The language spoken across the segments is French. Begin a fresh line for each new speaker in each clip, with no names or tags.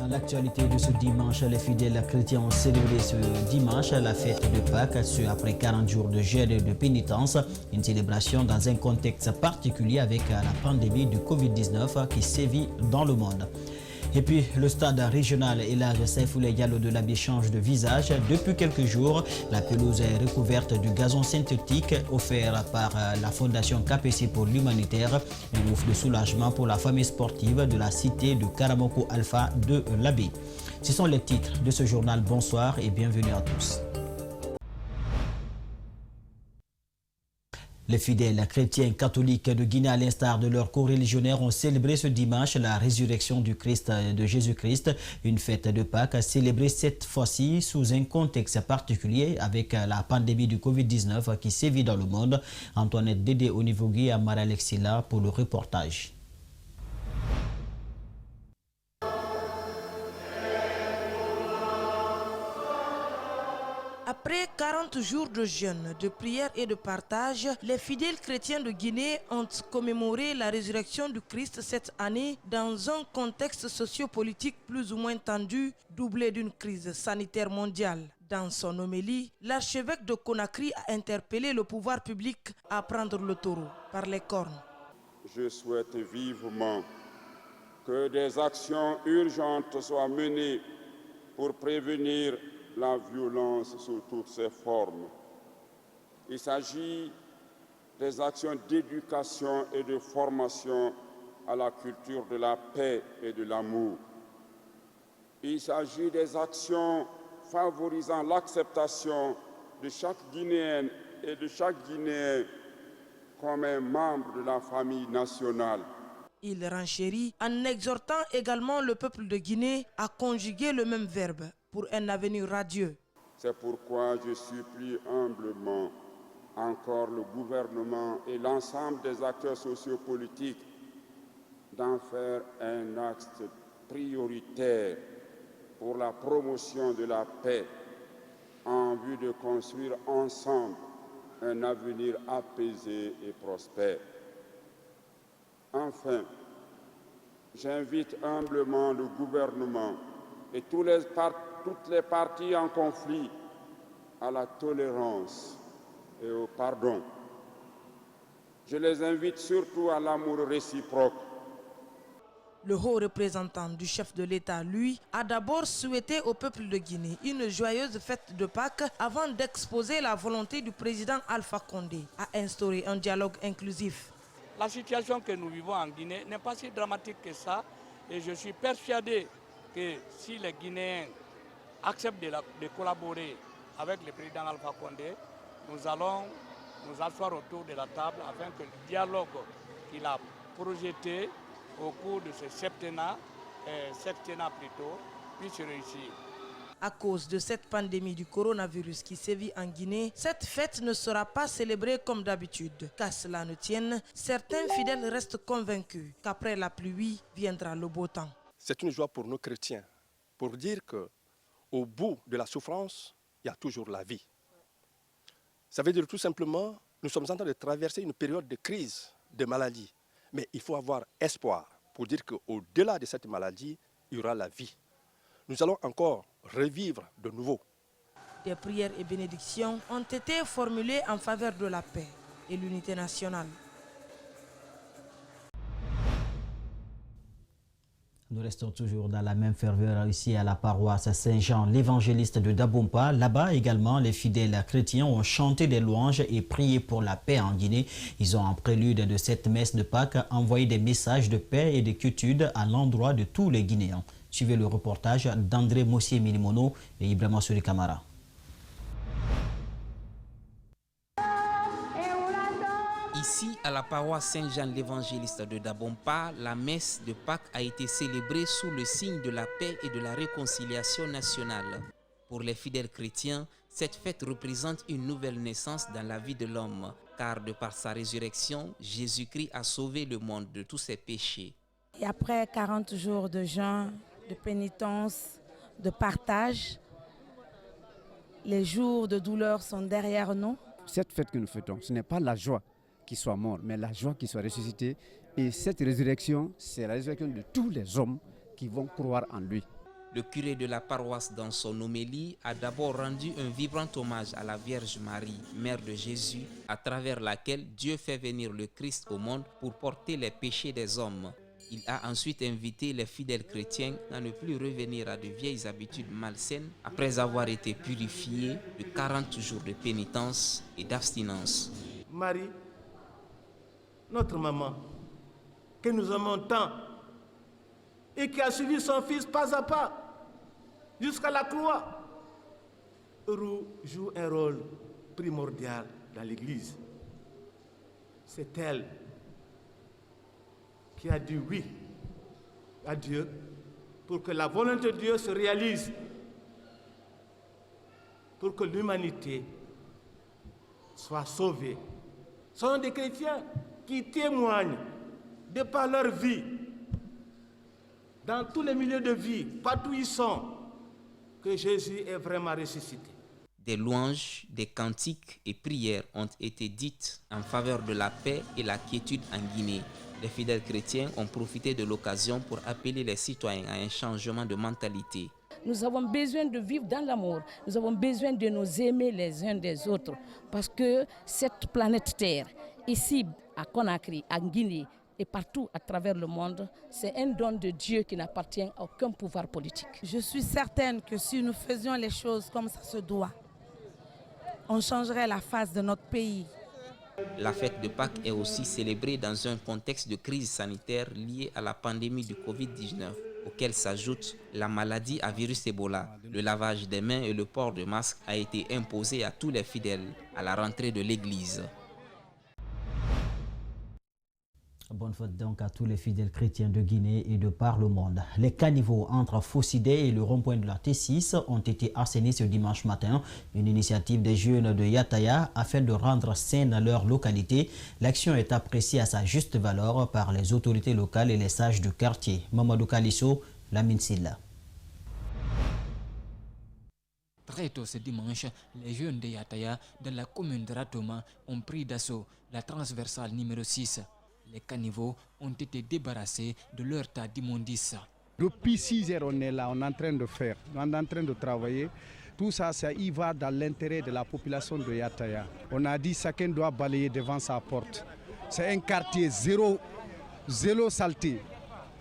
Dans l'actualité de ce dimanche, les fidèles chrétiens ont célébré ce dimanche la fête de Pâques, après 40 jours de jeûne et de pénitence. Une célébration dans un contexte particulier avec la pandémie du Covid-19 qui sévit dans le monde. Et puis, le stade régional Elhadji Saïfoulé Diallo de l'Abbé change de visage. Depuis quelques jours, la pelouse est recouverte du gazon synthétique offert par la Fondation KPC pour l'humanitaire. Un ouf de soulagement pour la famille sportive de la cité de Karamoko Alpha de l'Abbé. Ce sont les titres de ce journal. Bonsoir et bienvenue à tous. Les fidèles chrétiens catholiques de Guinée, à l'instar de leurs coreligionnaires, ont célébré ce dimanche la résurrection du Christ, de Jésus-Christ, une fête de Pâques célébrée cette fois-ci sous un contexte particulier avec la pandémie du Covid-19 qui sévit dans le monde. Antoinette Dédé Onivogui à Maralexila pour le reportage.
Après 40 jours de jeûne, de prière et de partage, les fidèles chrétiens de Guinée ont commémoré la résurrection du Christ cette année dans un contexte sociopolitique plus ou moins tendu, doublé d'une crise sanitaire mondiale. Dans son homélie, l'archevêque de Conakry a interpellé le pouvoir public à prendre le taureau par les cornes.
Je souhaite vivement que des actions urgentes soient menées pour prévenir la violence sous toutes ses formes. Il s'agit des actions d'éducation et de formation à la culture de la paix et de l'amour. Il s'agit des actions favorisant l'acceptation de chaque Guinéenne et de chaque Guinéen comme un membre de la famille nationale.
Il renchérit en exhortant également le peuple de Guinée à conjuguer le même verbe pour un avenir radieux.
C'est pourquoi je supplie humblement encore le gouvernement et l'ensemble des acteurs sociopolitiques d'en faire un axe prioritaire pour la promotion de la paix en vue de construire ensemble un avenir apaisé et prospère. Enfin, j'invite humblement le gouvernement et toutes les parties en conflit à la tolérance et au pardon. Je les invite surtout à l'amour réciproque.
Le haut représentant du chef de l'État, lui, a d'abord souhaité au peuple de Guinée une joyeuse fête de Pâques avant d'exposer la volonté du président Alpha Condé à instaurer un dialogue inclusif.
La situation que nous vivons en Guinée n'est pas si dramatique que ça et je suis persuadé que si les Guinéens acceptent de collaborer avec le président Alpha Condé, nous allons nous asseoir autour de la table afin que le dialogue qu'il a projeté au cours de ce septennat plutôt, puisse réussir.
À cause de cette pandémie du coronavirus qui sévit en Guinée, cette fête ne sera pas célébrée comme d'habitude. Qu'à cela ne tienne, certains fidèles restent convaincus qu'après la pluie viendra le beau temps.
C'est une joie pour nos chrétiens, pour dire qu'au bout de la souffrance, il y a toujours la vie. Ça veut dire tout simplement, nous sommes en train de traverser une période de crise, de maladie. Mais il faut avoir espoir pour dire qu'au-delà de cette maladie, il y aura la vie. Nous allons encore revivre de nouveau.
Des prières et bénédictions ont été formulées en faveur de la paix et l'unité nationale.
Nous restons toujours dans la même ferveur ici à la paroisse Saint-Jean, l'évangéliste de Dabompa. Là-bas également, les fidèles chrétiens ont chanté des louanges et prié pour la paix en Guinée. Ils ont, en prélude de cette messe de Pâques, envoyé des messages de paix et de quiétude à l'endroit de tous les Guinéens. Suivez le reportage d'André Mossier-Milimono et Ibrahima Souri Kamara.
Ici, à la paroisse Saint-Jean l'évangéliste de Dabompa, la messe de Pâques a été célébrée sous le signe de la paix et de la réconciliation nationale. Pour les fidèles chrétiens, cette fête représente une nouvelle naissance dans la vie de l'homme, car de par sa résurrection, Jésus-Christ a sauvé le monde de tous ses péchés.
Et après 40 jours de jeûne, de pénitence, de partage, les jours de douleur sont derrière nous.
Cette fête que nous fêtons, ce n'est pas la joie qui soit mort, mais la joie qui soit ressuscité. Et cette résurrection, c'est la résurrection de tous les hommes qui vont croire en lui.
Le curé de la paroisse, dans son homélie, a d'abord rendu un vibrant hommage à la Vierge Marie, Mère de Jésus, à travers laquelle Dieu fait venir le Christ au monde pour porter les péchés des hommes. Il a ensuite invité les fidèles chrétiens à ne plus revenir à de vieilles habitudes malsaines après avoir été purifiés de 40 jours de pénitence et d'abstinence.
Marie, notre maman, que nous aimons tant et qui a suivi son fils pas à pas jusqu'à la croix, joue un rôle primordial dans l'Église. C'est elle qui a dit oui à Dieu pour que la volonté de Dieu se réalise, pour que l'humanité soit sauvée. Ce sont des chrétiens qui témoignent de par leur vie, dans tous les milieux de vie, partout où ils sont, que Jésus est vraiment ressuscité.
Des louanges, des cantiques et prières ont été dites en faveur de la paix et la quiétude en Guinée. Les fidèles chrétiens ont profité de l'occasion pour appeler les citoyens à un changement de mentalité.
Nous avons besoin de vivre dans l'amour. Nous avons besoin de nous aimer les uns des autres. Parce que cette planète Terre, ici à Conakry, en Guinée et partout à travers le monde, c'est un don de Dieu qui n'appartient à aucun pouvoir politique.
Je suis certaine que si nous faisions les choses comme ça se doit, on changerait la face de notre pays.
La fête de Pâques est aussi célébrée dans un contexte de crise sanitaire liée à la pandémie du Covid-19, auquel s'ajoute la maladie à virus Ebola. Le lavage des mains et le port de masques a été imposé à tous les fidèles à la rentrée de l'église.
Bonne fête donc à tous les fidèles chrétiens de Guinée et de par le monde. Les caniveaux entre Fossidé et le rond-point de la T6 ont été assainis ce dimanche matin. Une initiative des jeunes de Yataya afin de rendre saine leur localité. L'action est appréciée à sa juste valeur par les autorités locales et les sages du quartier. Mamadou Kalisso, Lamine Silla.
Très tôt ce dimanche, les jeunes de Yataya dans la commune de Ratoma ont pris d'assaut la transversale numéro 6. Les caniveaux ont été débarrassés de leur tas d'immondices.
Depuis 6 heures, on est là, on est en train de faire, on est en train de travailler. Tout ça, ça y va dans l'intérêt de la population de Yataya. On a dit que chacun doit balayer devant sa porte. C'est un quartier zéro saleté,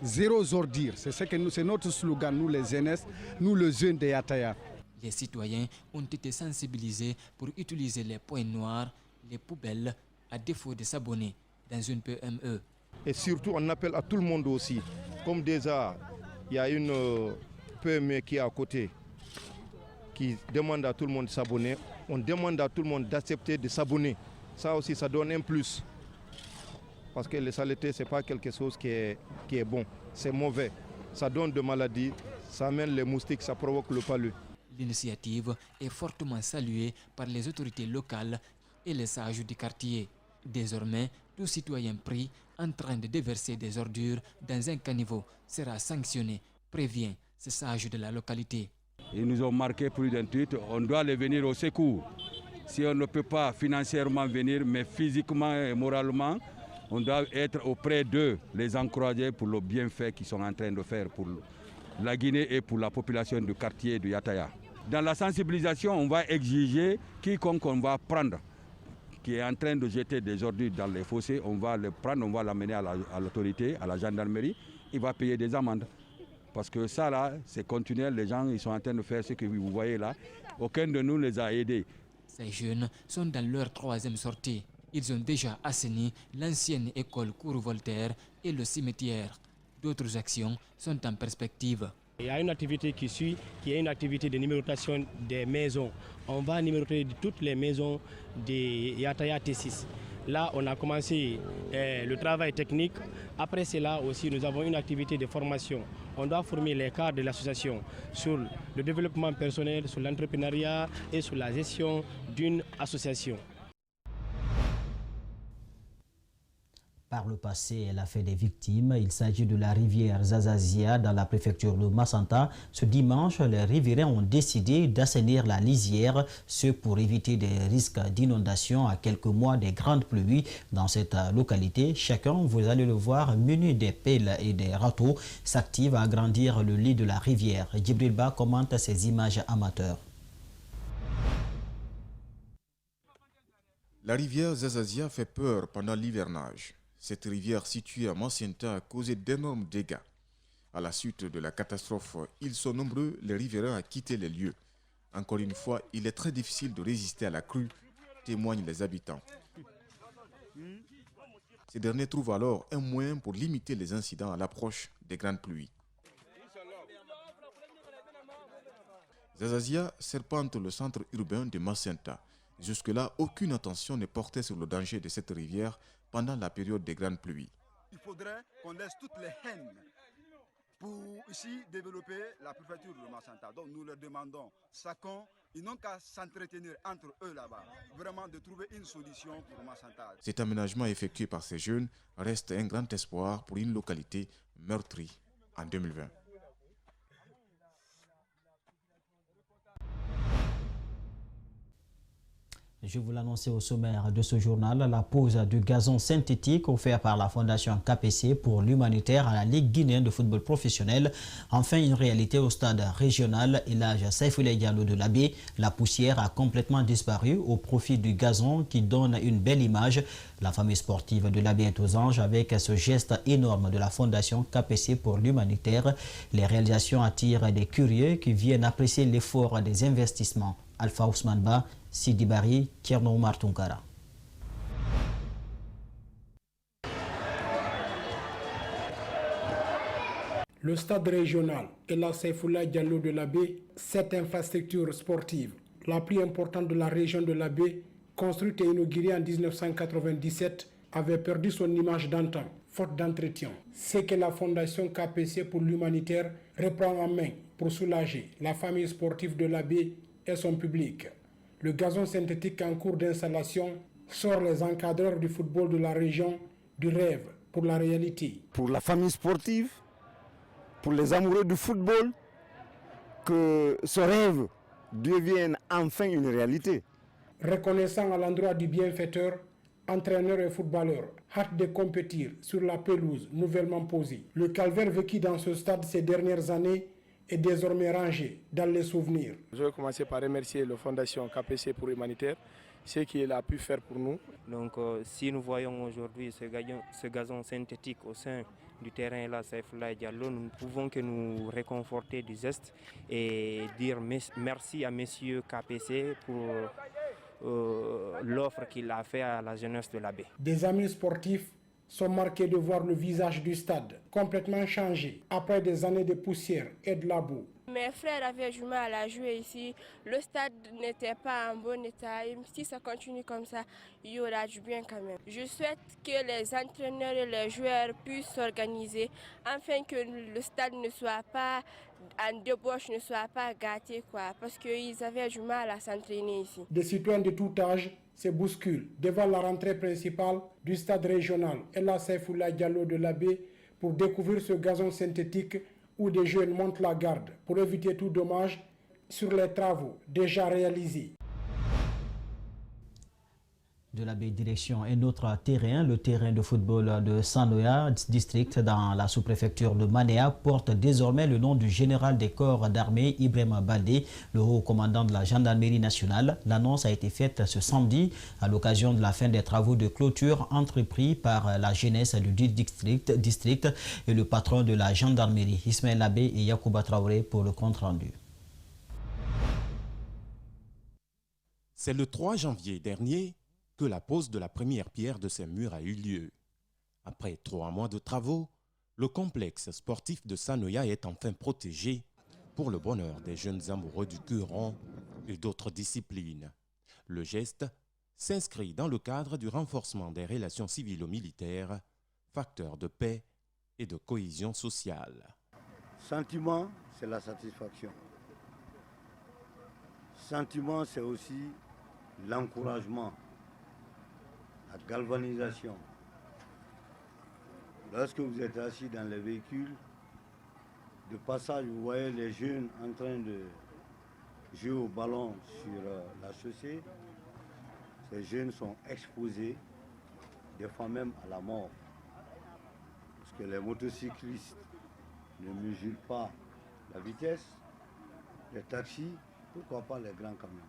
zéro ordure. C'est notre slogan, nous les jeunesses, nous les jeunes de Yataya.
Les citoyens ont été sensibilisés pour utiliser les points noirs, les poubelles, à défaut de s'abonner dans une PME.
Et surtout, on appelle à tout le monde aussi. Comme déjà, il y a une PME qui est à côté, qui demande à tout le monde de s'abonner. On demande à tout le monde d'accepter de s'abonner. Ça aussi, ça donne un plus. Parce que les saletés, ce n'est pas quelque chose qui est bon. C'est mauvais. Ça donne de maladies, ça amène les moustiques, ça provoque le palu.
L'initiative est fortement saluée par les autorités locales et les sages du quartier. Désormais, tout citoyen pris en train de déverser des ordures dans un caniveau sera sanctionné, prévient ces sages de la localité.
Ils nous ont marqué plus d'un tweet, on doit les venir au secours. Si on ne peut pas financièrement venir, mais physiquement et moralement, on doit être auprès d'eux, les encourager pour le bienfait qu'ils sont en train de faire pour la Guinée et pour la population du quartier de Yataya. Dans la sensibilisation, on va exiger quiconque on va prendre, qui est en train de jeter des ordures dans les fossés, on va le prendre, on va l'amener à l'autorité, à la gendarmerie, il va payer des amendes. Parce que ça là, c'est continuel, les gens ils sont en train de faire ce que vous voyez là. Aucun de nous les a aidés.
Ces jeunes sont dans leur 3e sortie. Ils ont déjà assaini l'ancienne école Cours Voltaire et le cimetière. D'autres actions sont en perspective.
Il y a une activité qui suit, qui est une activité de numérotation des maisons. On va numéroter toutes les maisons de Yataya T6. Là, on a commencé le travail technique. Après cela aussi, nous avons une activité de formation. On doit former les cadres de l'association sur le développement personnel, sur l'entrepreneuriat et sur la gestion d'une association.
Par le passé, elle a fait des victimes. Il s'agit de la rivière Zazazia dans la préfecture de Massanta. Ce dimanche, les riverains ont décidé d'assainir la lisière, ce pour éviter des risques d'inondation à quelques mois des grandes pluies dans cette localité. Chacun, vous allez le voir, muni des pelles et des râteaux, s'active à agrandir le lit de la rivière. Djibril Ba commente ces images amateurs.
La rivière Zazazia fait peur pendant l'hivernage. Cette rivière située à Massenta a causé d'énormes dégâts. À la suite de la catastrophe, ils sont nombreux les riverains à quitter les lieux. Encore une fois, il est très difficile de résister à la crue, témoignent les habitants. Ces derniers trouvent alors un moyen pour limiter les incidents à l'approche des grandes pluies. Zazazia serpente le centre urbain de Massenta. Jusque-là, aucune attention n'est portée sur le danger de cette rivière pendant la période des grandes pluies.
Il faudrait qu'on laisse toutes les haines pour ici développer la préfecture de Massenta. Donc nous leur demandons, chacun, ils n'ont qu'à s'entretenir entre eux là-bas, vraiment de trouver une solution pour Massenta.
Cet aménagement effectué par ces jeunes reste un grand espoir pour une localité meurtrie en 2020.
Je vous l'annonçais au sommaire de ce journal, la pose du gazon synthétique offert par la Fondation KPC pour l'humanitaire à la Ligue guinéenne de football professionnel. Enfin, une réalité au stade régional Elhadji Saifoulaye Diallo de Labé. La poussière a complètement disparu au profit du gazon qui donne une belle image. La famille sportive de Labé est aux anges avec ce geste énorme de la Fondation KPC pour l'humanitaire. Les réalisations attirent des curieux qui viennent apprécier l'effort des investissements. Alpha Ousmane Ba, Sidi Bari, Thierno Oumar Tunkara.
Le stade régional Elhadji Saifoulaye Diallo de Labé, cette infrastructure sportive, la plus importante de la région de Labé, construite et inaugurée en 1997, avait perdu son image d'antan, faute d'entretien. C'est que la Fondation KPC pour l'humanitaire reprend en main pour soulager la famille sportive de Labé et son public. Le gazon synthétique en cours d'installation sort les encadreurs du football de la région du rêve pour la réalité.
Pour la famille sportive, pour les amoureux du football, que ce rêve devienne enfin une réalité.
Reconnaissant à l'endroit du bienfaiteur, entraîneurs et footballeurs, hâte de compétir sur la pelouse nouvellement posée. Le calvaire vécu dans ce stade ces dernières années est désormais rangé dans les souvenirs.
Je vais commencer par remercier la Fondation KPC pour l'humanitaire, ce qu'il a pu faire pour nous.
Donc si nous voyons aujourd'hui ce gazon synthétique au sein du terrain Elhadji Saifoulaye Diallo, nous ne pouvons que nous réconforter du geste et dire merci à messieurs KPC pour l'offre qu'il a fait à la jeunesse de Labé.
Des amis sportifs sont marqués de voir le visage du stade complètement changé après des années de poussière et de la boue.
Mes frères avaient du mal à jouer ici. Le stade n'était pas en bon état. Et si ça continue comme ça, il y aura du bien quand même. Je souhaite que les entraîneurs et les joueurs puissent s'organiser afin que le stade ne soit pas en débauche, ne soit pas gâté, parce qu'ils avaient du mal à s'entraîner ici.
Des citoyens de tout âge se bousculent devant la rentrée principale du stade régional Elhadji Saifoulaye Diallo de Labé pour découvrir ce gazon synthétique où des jeunes montent la garde pour éviter tout dommage sur les travaux déjà réalisés.
De la baie direction un autre terrain, le terrain de football de Sanoya district dans la sous-préfecture de Manéa porte désormais le nom du général des corps d'armée Ibrahima Baldé, le haut commandant de la gendarmerie nationale. L'annonce a été faite ce samedi à l'occasion de la fin des travaux de clôture entrepris par la jeunesse du district et le patron de la gendarmerie, Ismaël Abbé et Yacouba Traoré pour le compte rendu.
C'est le 3 janvier dernier que la pose de la première pierre de ces murs a eu lieu. Après 3 mois de travaux, le complexe sportif de Sanoya est enfin protégé pour le bonheur des jeunes amoureux du Coran et d'autres disciplines. Le geste s'inscrit dans le cadre du renforcement des relations civilo-militaires, facteur de paix et de cohésion sociale.
Sentiment, c'est la satisfaction. Sentiment, c'est aussi l'encouragement, la galvanisation.
Lorsque vous êtes assis dans les véhicules, de passage, vous voyez les jeunes en train de jouer au ballon sur la chaussée. Ces jeunes sont exposés, des fois même à la mort. Parce que les motocyclistes ne mesurent pas la vitesse. Les taxis, pourquoi pas les grands camions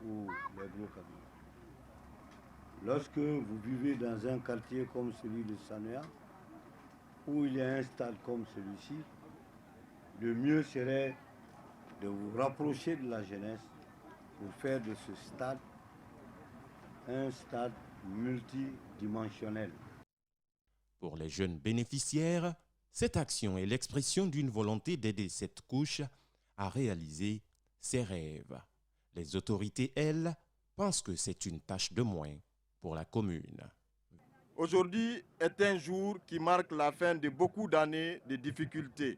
ou les gros camions. Lorsque vous vivez dans un quartier comme celui de Sanoya, où il y a un stade comme celui-ci, le mieux serait de vous rapprocher de la jeunesse pour faire de ce stade un stade multidimensionnel.
Pour les jeunes bénéficiaires, cette action est l'expression d'une volonté d'aider cette couche à réaliser ses rêves. Les autorités, elles, pensent que c'est une tâche de moins pour la commune.
Aujourd'hui est un jour qui marque la fin de beaucoup d'années de difficultés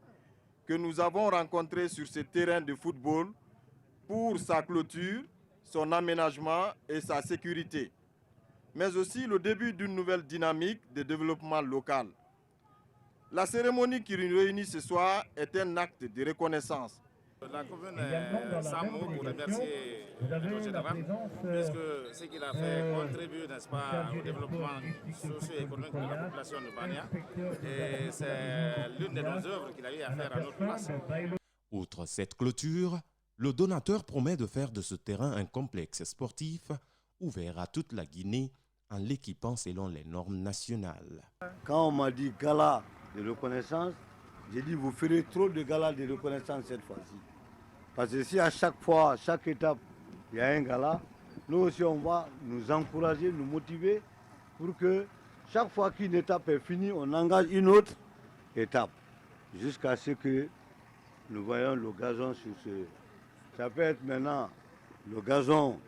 que nous avons rencontrées sur ce terrain de football pour sa clôture, son aménagement et sa sécurité, mais aussi le début d'une nouvelle dynamique de développement local. La cérémonie qui nous réunit ce soir est un acte de reconnaissance.
La commune est sans mots pour remercier le général, puisque ce qu'il a fait contribue, n'est-ce pas, au développement socio-économique de la population de Bania. Et c'est l'une de nos œuvres qu'il a eu à faire à notre place.
Outre cette clôture, le donateur promet de faire de ce terrain un complexe sportif ouvert à toute la Guinée en l'équipant selon les normes nationales.
Quand on m'a dit gala de reconnaissance, j'ai dit vous ferez trop de galas de reconnaissance cette fois-ci. Parce que si à chaque fois, à chaque étape, il y a un gala, nous aussi on va nous encourager, nous motiver pour que chaque fois qu'une étape est finie, on engage une autre étape. Jusqu'à ce que nous voyons le gazon sur ce... Ça peut être maintenant le gazon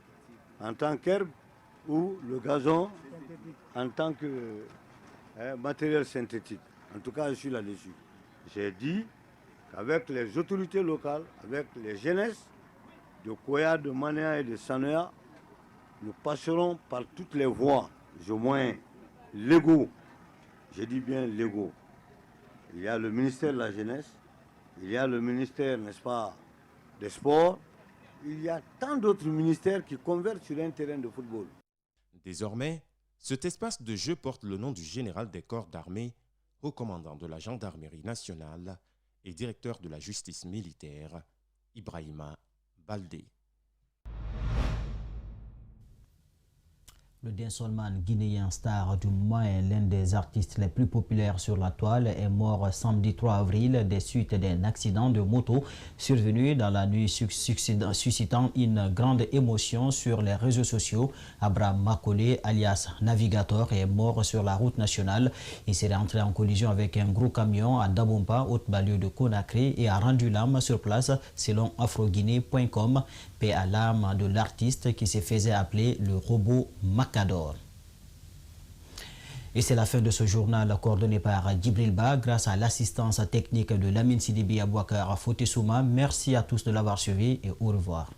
en tant qu'herbe ou le gazon en tant que matériel synthétique. En tout cas, je suis là-dessus. J'ai dit qu'avec les autorités locales, avec les jeunesses de Koya, de Manéa et de Sanoya, nous passerons par toutes les voies, au moins légaux. Je dis bien légaux. Il y a le ministère de la Jeunesse, il y a le ministère, n'est-ce pas, des Sports. Il y a tant d'autres ministères qui convergent sur un terrain de football.
Désormais, cet espace de jeu porte le nom du général des corps d'armée, haut commandant de la gendarmerie nationale et directeur de la justice militaire, Ibrahima Baldé.
Le dansman guinéen star du moment et l'un des artistes les plus populaires sur la toile est mort samedi 3 avril des suites d'un accident de moto survenu dans la nuit suscitant une grande émotion sur les réseaux sociaux. Abraham Makolé, alias Navigator, est mort sur la route nationale. Il s'est rentré en collision avec un gros camion à Dabompa, haute banlieue de Conakry, et a rendu l'âme sur place selon afroguinée.com. Paix à l'âme de l'artiste qui se faisait appeler le robot Macador. Et c'est la fin de ce journal coordonné par Djibril Ba grâce à l'assistance technique de Lamine Sidibi Abouakar Fotesouma. Merci à tous de l'avoir suivi et au revoir.